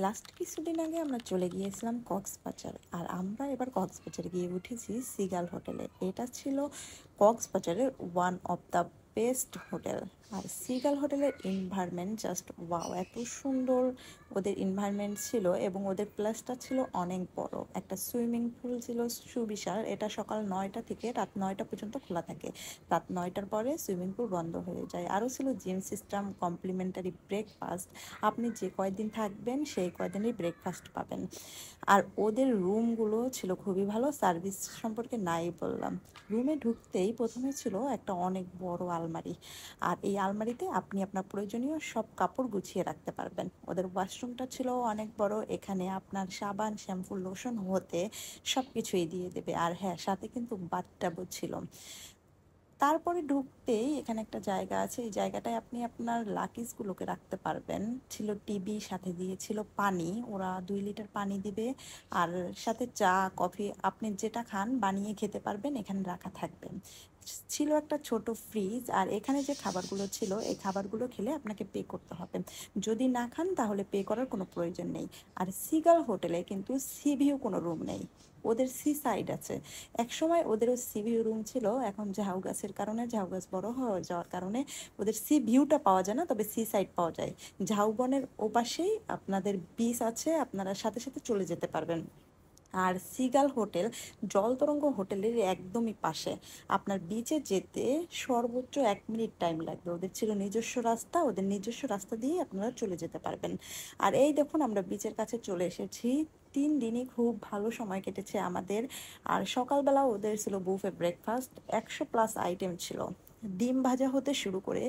Last কিছুদিন আগে আমরা চলে গিয়েছিলাম কক্সবাজার। আর আমরা এবার কক্সবাজারে গিয়ে উঠেছি সিগাল হোটেলে। এটা ছিল কক্সবাজারের one of the best hotel. আর সিগাল হোটেলের এনভায়রনমেন্ট জাস্ট ওয়াও, এত সুন্দর ওদের এনভায়রনমেন্ট ছিল। এবং ওদের প্লেসটা ছিল অনেক বড়, একটা সুইমিং পুল ছিল সুবিশাল। এটা সকাল 9টা থেকে রাত 9টা পর্যন্ত খোলা থাকে। রাত 9টার পরে সুইমিং পুল বন্ধ হয়ে যায়। আরও ছিল জিম সিস্টেম, কমপ্লিমেন্টারি ব্রেকফাস্ট। আপনি যে কয়দিন থাকবেন সেই কয়দিনই ব্রেকফাস্ট পাবেন। আর ওদের রুমগুলো ছিল খুবই ভালো, সার্ভিস সম্পর্কে নাই বললাম। রুমে ঢুকতেই প্রথমে ছিল একটা অনেক বড় আলমারি। আর এই আলমারিতে আপনি আপনার প্রয়োজনীয় সব কাপড় গুছিয়ে রাখতে পারবেন। ওদের ওয়াশরুমটা ছিল অনেক বড়, এখানে আপনার সাবান, শ্যাম্পু, লোশন হতে সব কিছুই দিয়ে দেবে। আর হ্যাঁ, সাথে কিন্তু বাথটাবও ছিল। তারপরে ঢুকতেই এখানে একটা জায়গা আছে, এই জায়গাটায় আপনি আপনার লাকিজগুলোকে রাখতে পারবেন। ছিল টিভি, সাথে দিয়েছিল পানি, ওরা 2 লিটার পানি দিবে। আর সাথে চা, কফি, আপনি যেটা খান বানিয়ে খেতে পারবেন, এখানে রাখা থাকবে। ছিল একটা ছোট ফ্রিজ। আর এখানে যে খাবারগুলো ছিল, এই খাবারগুলো খেলে আপনাকে পে করতে হবে। যদি না খান তাহলে পে করার কোনো প্রয়োজন নেই। আর সিগাল হোটেলে কিন্তু সি ভিউ কোনো রুম নেই, ওদের সি সাইড আছে। একসময় ওদেরও সি ভিউ রুম ছিল, এখন ঝাউ গাছের কারণে, ঝাউ গাছ বড় হয়ে যাওয়ার কারণে ওদের সি ভিউটা পাওয়া যায় না, তবে সি সাইড পাওয়া যায়। ঝাউবনের ওপাশেই আপনাদের বিচ আছে, আপনারা সাথে সাথে চলে যেতে পারবেন। আর সিগাল হোটেল জলতরঙ্গ হোটেলের একদমই পাশে। আপনার বিচে যেতে সর্বোচ্চ 1 মিনিট টাইম লাগবে। ওদের ছিল নিজস্ব রাস্তা, ওদের নিজস্ব রাস্তা দিয়ে আপনারা চলে যেতে পারবেন। আর এই দেখুন, আমরা বিচের কাছে চলে এসেছি। 3 দিনই খুব ভালো সময় কেটেছে আমাদের। আর সকালবেলা ওদের ছিল বুফে ব্রেকফাস্ট, 100+ আইটেম ছিল। ডিম ভাজা হতে শুরু করে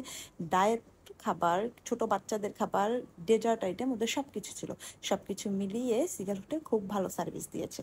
ডায়েট খাবার, ছোট বাচ্চাদের খাবার, ডেজার্ট আইটেম, ওদের সব কিছু ছিল। সব কিছু মিলিয়ে সিগাল হোটেল খুব ভালো সার্ভিস দিয়েছে।